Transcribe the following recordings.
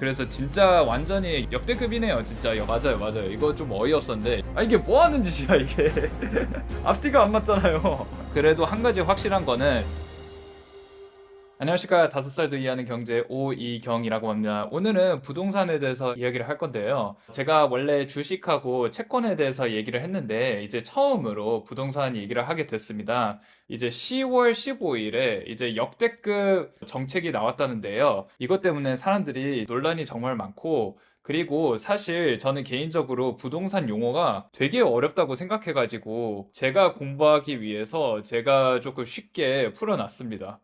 그래서 진짜 완전히 역대급이네요. 진짜 맞아요. 이거 좀 어이없었는데 이게 뭐 하는 짓이야 이게. 앞뒤가 안 맞잖아요. 그래도 한 가지 확실한 거는, 안녕하십니까. 5살도 이해하는 경제 오이경이라고 합니다. 오늘은 부동산에 대해서 이야기를 할 건데요. 제가 원래 주식하고 채권에 대해서 얘기를 했는데 이제 처음으로 부동산 얘기를 하게 됐습니다. 이제 10월 15일에 이제 역대급 정책이 나왔다는데요. 이것 때문에 사람들이 논란이 정말 많고, 그리고 사실 저는 개인적으로 부동산 용어가 되게 어렵다고 생각해가지고 제가 공부하기 위해서 제가 조금 쉽게 풀어놨습니다.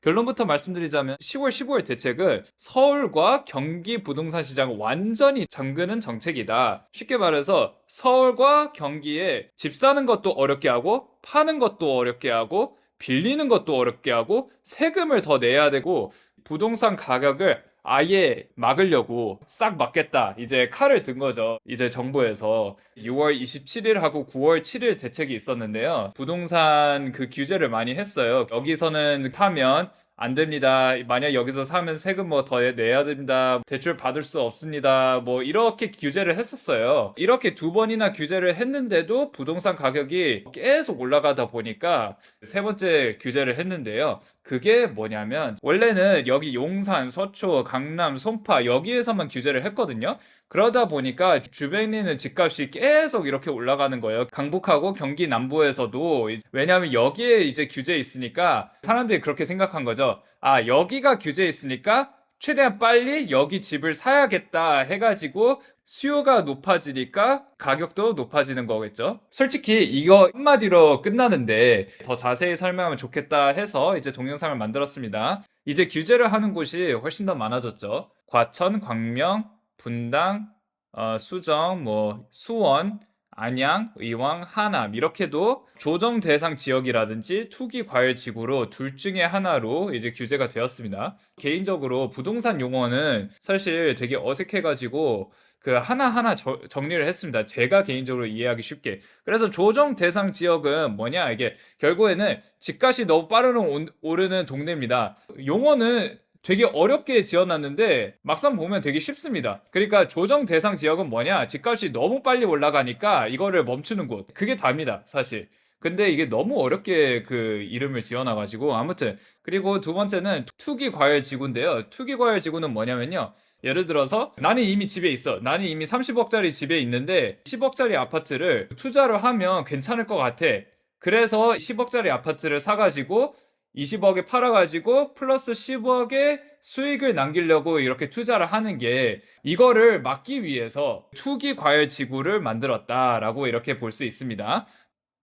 결론부터 말씀드리자면 10월 15일 대책은 서울과 경기 부동산 시장을 완전히 잠그는 정책이다. 쉽게 말해서 서울과 경기에 집 사는 것도 어렵게 하고 파는 것도 어렵게 하고 빌리는 것도 어렵게 하고 세금을 더 내야 되고 부동산 가격을 아예 막으려고 싹 막겠다. 이제 칼을 든 거죠. 이제 정부에서 6월 27일하고 9월 7일 대책이 있었는데요. 부동산 그 규제를 많이 했어요. 여기서는 사면 안 됩니다. 만약 여기서 사면 세금 뭐 더 내야 됩니다. 대출 받을 수 없습니다. 뭐 이렇게 규제를 했었어요. 이렇게 두 번이나 규제를 했는데도 부동산 가격이 계속 올라가다 보니까 세 번째 규제를 했는데요. 그게 뭐냐면 원래는 여기 용산, 서초, 강남, 송파 여기에서만 규제를 했거든요. 그러다 보니까 주변에 있는 집값이 계속 이렇게 올라가는 거예요. 강북하고 경기 남부에서도. 왜냐하면 여기에 이제 규제 있으니까 사람들이 그렇게 생각한 거죠. 아, 여기가 규제 있으니까 최대한 빨리 여기 집을 사야겠다 해가지고 수요가 높아지니까 가격도 높아지는 거겠죠. 솔직히 이거 한마디로 끝나는데 더 자세히 설명하면 좋겠다 해서 이제 동영상을 만들었습니다. 이제 규제를 하는 곳이 훨씬 더 많아졌죠. 과천, 광명, 분당, 수정, 뭐 수원, 안양, 의왕, 하남 이렇게도 조정 대상 지역이라든지 투기 과열 지구로 둘 중에 하나로 이제 규제가 되었습니다. 개인적으로 부동산 용어는 사실 되게 어색해가지고 그 하나하나 정리를 했습니다. 제가 개인적으로 이해하기 쉽게. 그래서 조정 대상 지역은 뭐냐? 이게 결국에는 집값이 너무 빠르게 오르는 동네입니다. 용어는 되게 어렵게 지어놨는데 막상 보면 되게 쉽습니다. 그러니까 조정 대상 지역은 뭐냐? 집값이 너무 빨리 올라가니까 이거를 멈추는 곳. 그게 답니다, 사실. 근데 이게 너무 어렵게 그 이름을 지어놔가지고 아무튼. 그리고 두 번째는 투기 과열 지구인데요. 투기 과열 지구는 뭐냐면요. 예를 들어서 나는 이미 집에 있어. 나는 이미 30억짜리 집에 있는데 10억짜리 아파트를 투자를 하면 괜찮을 것 같아. 그래서 10억짜리 아파트를 사가지고 20억에 팔아가지고 플러스 10억의 수익을 남기려고 이렇게 투자를 하는 게, 이거를 막기 위해서 투기 과열 지구를 만들었다라고 이렇게 볼 수 있습니다.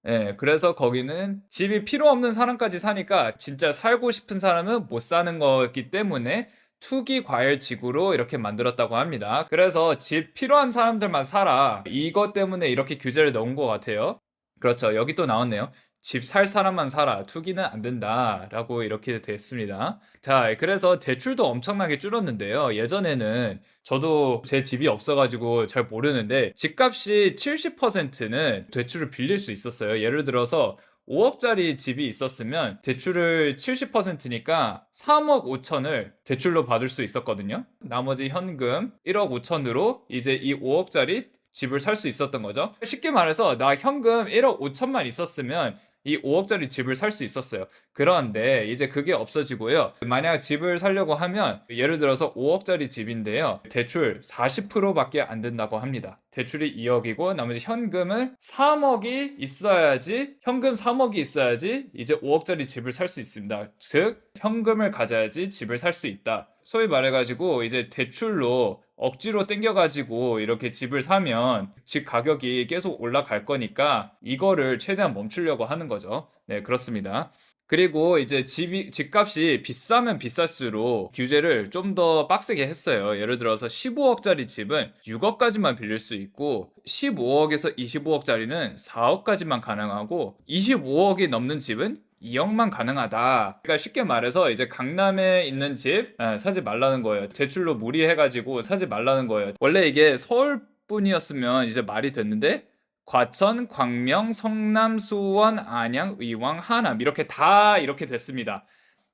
예, 그래서 거기는 집이 필요 없는 사람까지 사니까 진짜 살고 싶은 사람은 못 사는 거기 때문에 투기 과열 지구로 이렇게 만들었다고 합니다. 그래서 집 필요한 사람들만 사라. 이것 때문에 이렇게 규제를 넣은 것 같아요. 그렇죠. 여기 또 나왔네요. 집 살 사람만 사라. 투기는 안 된다라고 이렇게 됐습니다. 자, 그래서 대출도 엄청나게 줄었는데요. 예전에는 저도 제 집이 없어가지고 잘 모르는데 집값이 70%는 대출을 빌릴 수 있었어요. 예를 들어서 5억짜리 집이 있었으면 대출을 70%니까 3억 5천을 대출로 받을 수 있었거든요. 나머지 현금 1억 5천으로 이제 이 5억짜리 집을 살 수 있었던 거죠. 쉽게 말해서 나 현금 1억 5천만 있었으면 이 5억짜리 집을 살 수 있었어요. 그런데 이제 그게 없어지고요. 만약 집을 사려고 하면 예를 들어서 5억짜리 집인데요. 대출 40%밖에 안 된다고 합니다. 대출이 2억이고 나머지 현금을 3억이 있어야지, 현금 3억이 있어야지 이제 5억짜리 집을 살 수 있습니다. 즉 현금을 가져야지 집을 살 수 있다. 소위 말해가지고 이제 대출로 억지로 땡겨가지고 이렇게 집을 사면 집 가격이 계속 올라갈 거니까 이거를 최대한 멈추려고 하는 거죠. 네, 그렇습니다. 그리고 이제 집값이 비싸면 비쌀수록 규제를 좀 더 빡세게 했어요. 예를 들어서 15억짜리 집은 6억까지만 빌릴 수 있고 15억에서 25억짜리는 4억까지만 가능하고 25억이 넘는 집은 2억만 가능하다. 그러니까 쉽게 말해서 이제 강남에 있는 집 사지 말라는 거예요. 대출로 무리해가지고 사지 말라는 거예요. 원래 이게 서울뿐이었으면 이제 말이 됐는데 과천, 광명, 성남, 수원, 안양, 의왕, 하남 이렇게 다 이렇게 됐습니다.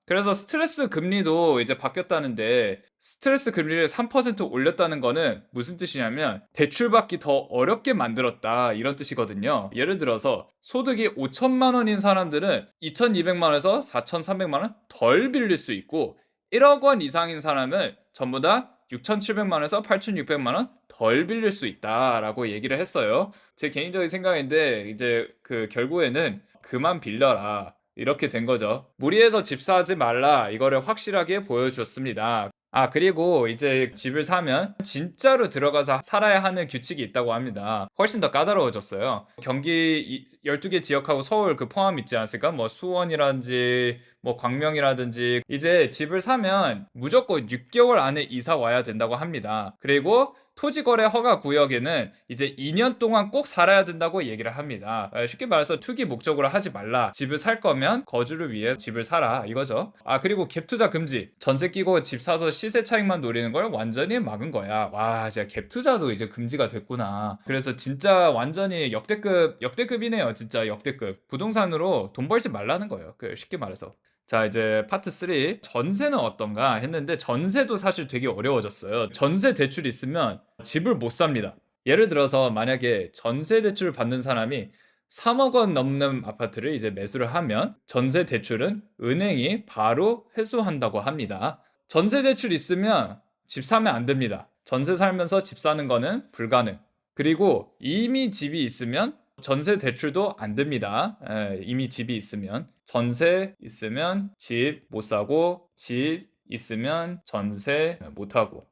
그래서 스트레스 금리도 이제 바뀌었다는데 스트레스 금리를 3% 올렸다는 거는 무슨 뜻이냐면 대출받기 더 어렵게 만들었다 이런 뜻이거든요. 예를 들어서 소득이 5천만 원인 사람들은 2,200만 원에서 4,300만 원 덜 빌릴 수 있고 1억 원 이상인 사람은 전부 다 6,700만 원에서 8,600만 원 덜 빌릴 수 있다라고 얘기를 했어요. 제 개인적인 생각인데 이제 그 결국에는 그만 빌려라. 이렇게 된 거죠. 무리해서 집 사지 말라 이거를 확실하게 보여줬습니다. 아, 그리고 이제 집을 사면 진짜로 들어가서 살아야 하는 규칙이 있다고 합니다. 훨씬 더 까다로워졌어요. 경기 12개 지역하고 서울 그 포함 있지 않습니까? 뭐 수원이라든지 뭐 광명이라든지 이제 집을 사면 무조건 6개월 안에 이사 와야 된다고 합니다. 그리고 토지거래 허가 구역에는 이제 2년 동안 꼭 살아야 된다고 얘기를 합니다. 쉽게 말해서 투기 목적으로 하지 말라. 집을 살 거면 거주를 위해 집을 사라 이거죠. 아, 그리고 갭 투자 금지. 전세 끼고 집 사서 시세 차익만 노리는 걸 완전히 막은 거야. 와, 진짜 갭 투자도 이제 금지가 됐구나. 그래서 진짜 완전히 역대급이네요. 진짜 역대급. 부동산으로 돈 벌지 말라는 거예요. 쉽게 말해서. 자, 이제 파트 3. 전세는 어떤가 했는데 전세도 사실 되게 어려워졌어요. 전세 대출이 있으면 집을 못 삽니다. 예를 들어서 만약에 전세 대출을 받는 사람이 3억 원 넘는 아파트를 이제 매수를 하면 전세 대출은 은행이 바로 회수한다고 합니다. 전세 대출 있으면 집 사면 안 됩니다. 전세 살면서 집 사는 거는 불가능. 그리고 이미 집이 있으면 전세 대출도 안 됩니다. 이미 집이 있으면. 전세 있으면 집 못 사고, 집 있으면 전세 못 하고.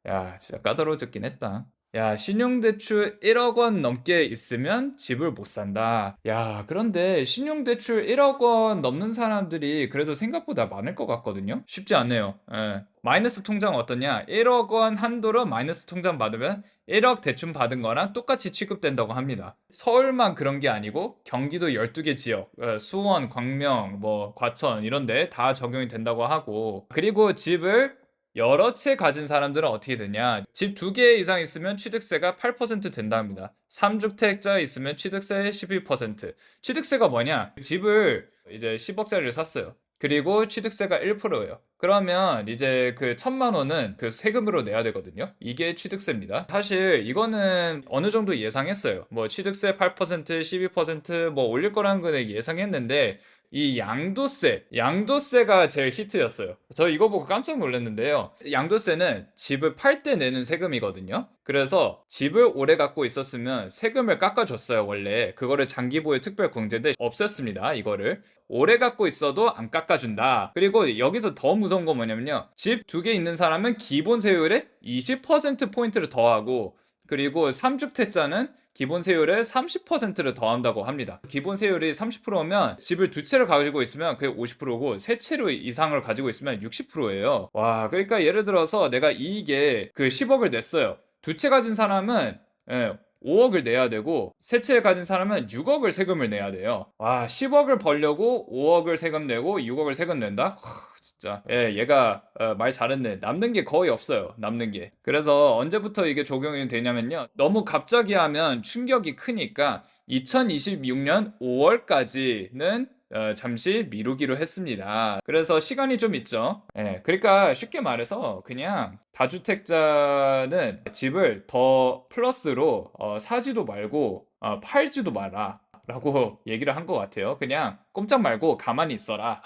야, 진짜 까다로워졌긴 했다. 야, 신용대출 1억 원 넘게 있으면 집을 못 산다. 야, 그런데 신용대출 1억 원 넘는 사람들이 그래도 생각보다 많을 것 같거든요. 쉽지 않네요. 마이너스 통장 어떠냐? 1억 원 한도로 마이너스 통장 받으면 1억 대출 받은 거랑 똑같이 취급된다고 합니다. 서울만 그런 게 아니고 경기도 12개 지역, 수원, 광명, 뭐 과천 이런 데 다 적용이 된다고 하고, 그리고 집을 여러 채 가진 사람들은 어떻게 되냐? 집 2개 이상 있으면 취득세가 8% 된답니다. 3주택자 있으면 취득세 12%. 취득세가 뭐냐? 집을 이제 10억짜리를 샀어요. 그리고 취득세가 1%예요. 그러면 이제 그 1,000만 원은 그 세금으로 내야 되거든요. 이게 취득세입니다. 사실 이거는 어느 정도 예상했어요. 뭐 취득세 8%, 12%뭐 올릴 거라는 거는 예상했는데 이 양도세가 제일 히트였어요. 저 이거 보고 깜짝 놀랐는데요. 양도세는 집을 팔 때 내는 세금이거든요. 그래서 집을 오래 갖고 있었으면 세금을 깎아줬어요. 원래 그거를 장기보유 특별공제인데 없앴습니다. 이거를 오래 갖고 있어도 안 깎아준다. 그리고 여기서 더 무서운 건 뭐냐면요, 집 2개 있는 사람은 기본 세율에 20%포인트를 더하고, 그리고 3주택자는 기본 세율에 30%를 더한다고 합니다. 기본 세율이 30%면 집을 2채를 가지고 있으면 그게 50%고 3채로 이상을 가지고 있으면 60%예요. 와, 그러니까 예를 들어서 내가 이익에 그 10억을 냈어요. 2채 가진 사람은 5억을 내야 되고 3채 가진 사람은 6억을 세금을 내야 돼요. 와, 10억을 벌려고 5억을 세금 내고 6억을 세금 낸다? 진짜 얘가 말 잘했네. 남는 게 거의 없어요. 남는 게. 그래서 언제부터 이게 적용이 되냐면요, 너무 갑자기 하면 충격이 크니까 2026년 5월까지는 잠시 미루기로 했습니다. 그래서 시간이 좀 있죠. 그러니까 쉽게 말해서 그냥 다주택자는 집을 더 플러스로 사지도 말고 팔지도 마라 라고 얘기를 한 것 같아요. 그냥 꼼짝 말고 가만히 있어라.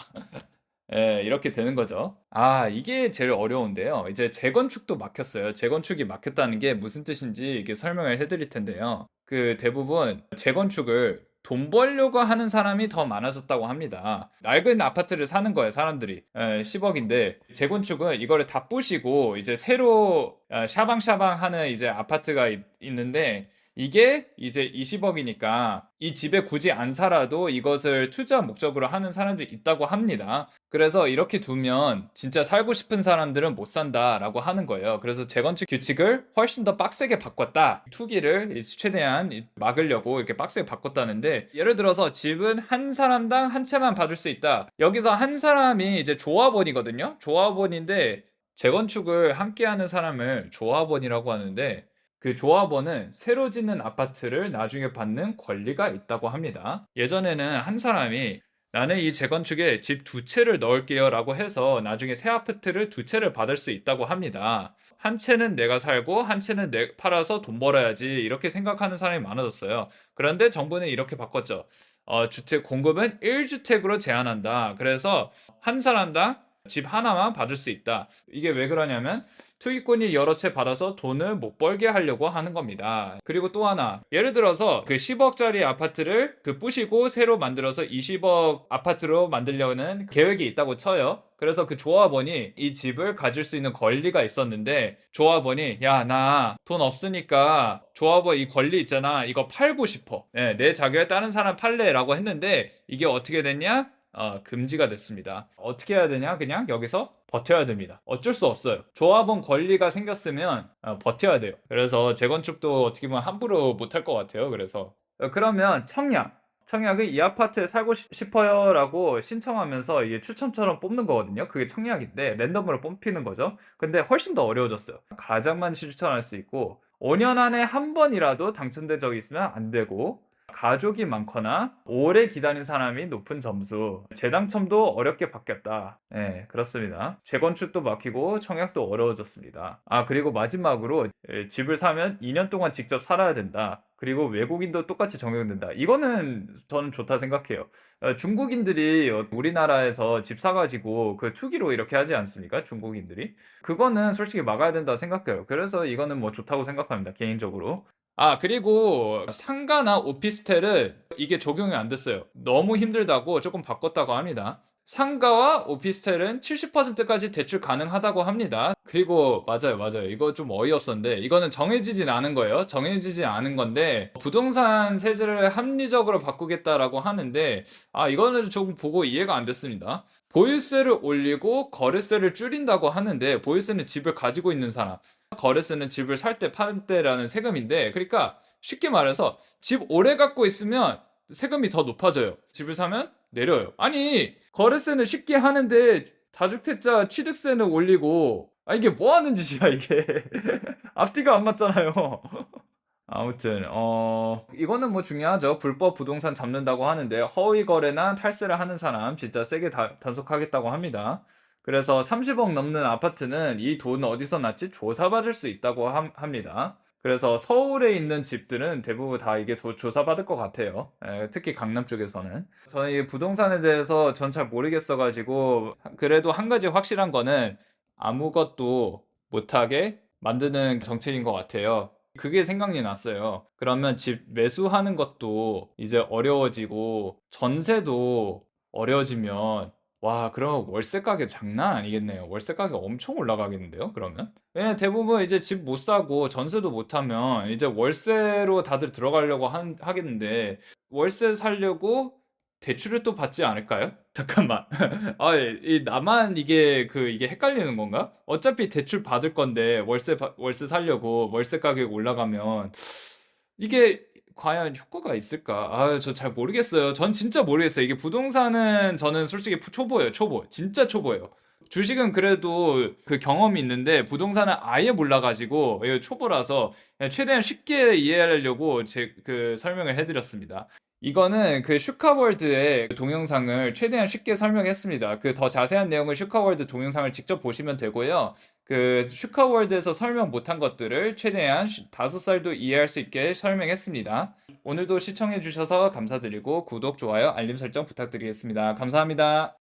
이렇게 되는 거죠. 아, 이게 제일 어려운데요. 이제 재건축도 막혔어요. 재건축이 막혔다는 게 무슨 뜻인지 이게 설명을 해드릴 텐데요. 그 대부분 재건축을 돈 벌려고 하는 사람이 더 많아졌다고 합니다. 낡은 아파트를 사는 거예요, 사람들이. 10억인데 재건축은 이거를 다 부시고 이제 새로 샤방샤방 하는 이제 아파트가 있는데 이게 이제 20억이니까 이 집에 굳이 안 살아도 이것을 투자 목적으로 하는 사람들이 있다고 합니다. 그래서 이렇게 두면 진짜 살고 싶은 사람들은 못 산다라고 하는 거예요. 그래서 재건축 규칙을 훨씬 더 빡세게 바꿨다. 투기를 최대한 막으려고 이렇게 빡세게 바꿨다는데, 예를 들어서 집은 한 사람당 한 채만 받을 수 있다. 여기서 한 사람이 이제 조합원이거든요. 조합원인데 재건축을 함께 하는 사람을 조합원이라고 하는데, 그 조합원은 새로 짓는 아파트를 나중에 받는 권리가 있다고 합니다. 예전에는 한 사람이 나는 이 재건축에 집 두 채를 넣을게요 라고 해서 나중에 새 아파트를 두 채를 받을 수 있다고 합니다. 한 채는 내가 살고 한 채는 팔아서 돈 벌어야지 이렇게 생각하는 사람이 많아졌어요. 그런데 정부는 이렇게 바꿨죠. 주택 공급은 1주택으로 제한한다. 그래서 한 사람당 집 하나만 받을 수 있다. 이게 왜 그러냐면 투기꾼이 여러 채 받아서 돈을 못 벌게 하려고 하는 겁니다. 그리고 또 하나, 예를 들어서 그 10억짜리 아파트를 그 부시고 새로 만들어서 20억 아파트로 만들려는 계획이 있다고 쳐요. 그래서 그 조합원이 이 집을 가질 수 있는 권리가 있었는데 조합원이 야, 나 돈 없으니까 조합원 이 권리 있잖아. 이거 팔고 싶어. 네, 내 자격에 다른 사람 팔래라고 했는데 이게 어떻게 됐냐? 금지가 됐습니다. 어떻게 해야 되냐? 그냥 여기서 버텨야 됩니다. 어쩔 수 없어요. 조합원 권리가 생겼으면 버텨야 돼요. 그래서 재건축도 어떻게 보면 함부로 못할 것 같아요. 그래서 그러면 청약은 이 아파트에 살고 싶어요 라고 신청하면서 이게 추첨처럼 뽑는 거거든요. 그게 청약인데 랜덤으로 뽑히는 거죠. 근데 훨씬 더 어려워졌어요. 가장만 실천할 수 있고 5년 안에 한 번이라도 당첨된 적이 있으면 안 되고 가족이 많거나 오래 기다린 사람이 높은 점수, 재당첨도 어렵게 바뀌었다. 네, 그렇습니다. 재건축도 막히고 청약도 어려워졌습니다. 그리고 마지막으로 집을 사면 2년 동안 직접 살아야 된다. 그리고 외국인도 똑같이 적용된다. 이거는 저는 좋다 생각해요. 중국인들이 우리나라에서 집 사가지고 그 투기로 이렇게 하지 않습니까? 중국인들이. 그거는 솔직히 막아야 된다 생각해요. 그래서 이거는 뭐 좋다고 생각합니다. 개인적으로. 그리고 상가나 오피스텔은 이게 적용이 안 됐어요. 너무 힘들다고 조금 바꿨다고 합니다. 상가와 오피스텔은 70%까지 대출 가능하다고 합니다. 그리고 맞아요. 이거 좀 어이없었는데 이거는 정해지진 않은 거예요. 정해지진 않은 건데 부동산 세제를 합리적으로 바꾸겠다라고 하는데 이거는 조금 보고 이해가 안 됐습니다. 보유세를 올리고 거래세를 줄인다고 하는데 보유세는 집을 가지고 있는 사람, 거래세는 집을 살 때, 팔 때라는 세금인데, 그러니까 쉽게 말해서 집 오래 갖고 있으면 세금이 더 높아져요. 집을 사면 내려요. 아니, 거래세는 쉽게 하는데 다주택자 취득세는 올리고, 이게 뭐 하는 짓이야, 이게. 앞뒤가 안 맞잖아요. 아무튼 이거는 뭐 중요하죠. 불법 부동산 잡는다고 하는데 허위 거래나 탈세를 하는 사람 진짜 세게 단속하겠다고 합니다. 그래서 30억 넘는 아파트는 이 돈 어디서 났지 조사받을 수 있다고 합니다. 그래서 서울에 있는 집들은 대부분 다 이게 조사받을 것 같아요. 특히 강남 쪽에서는. 저는 이 부동산에 대해서 전 잘 모르겠어가지고 그래도 한 가지 확실한 거는 아무것도 못하게 만드는 정책인 것 같아요. 그게 생각이 났어요. 그러면 집 매수하는 것도 이제 어려워지고 전세도 어려워지면 와, 그럼 월세 가격 장난 아니겠네요. 월세 가격 엄청 올라가겠는데요, 그러면? 왜냐면 대부분 이제 집 못 사고 전세도 못 하면 이제 월세로 다들 들어가려고 하겠는데 월세 살려고 대출을 또 받지 않을까요? 잠깐만. 나만 이게 헷갈리는 건가? 어차피 대출 받을 건데 월세 살려고 월세 가격이 올라가면 이게 과연 효과가 있을까? 저 잘 모르겠어요. 전 진짜 모르겠어요. 이게 부동산은 저는 솔직히 초보예요. 초보. 진짜 초보예요. 주식은 그래도 그 경험이 있는데 부동산은 아예 몰라가지고 이거 초보라서 그냥 최대한 쉽게 이해하려고 그 설명을 해드렸습니다. 이거는 그 슈카월드의 동영상을 최대한 쉽게 설명했습니다. 그 더 자세한 내용은 슈카월드 동영상을 직접 보시면 되고요. 그 슈카월드에서 설명 못한 것들을 최대한 5살도 이해할 수 있게 설명했습니다. 오늘도 시청해주셔서 감사드리고 구독, 좋아요, 알림 설정 부탁드리겠습니다. 감사합니다.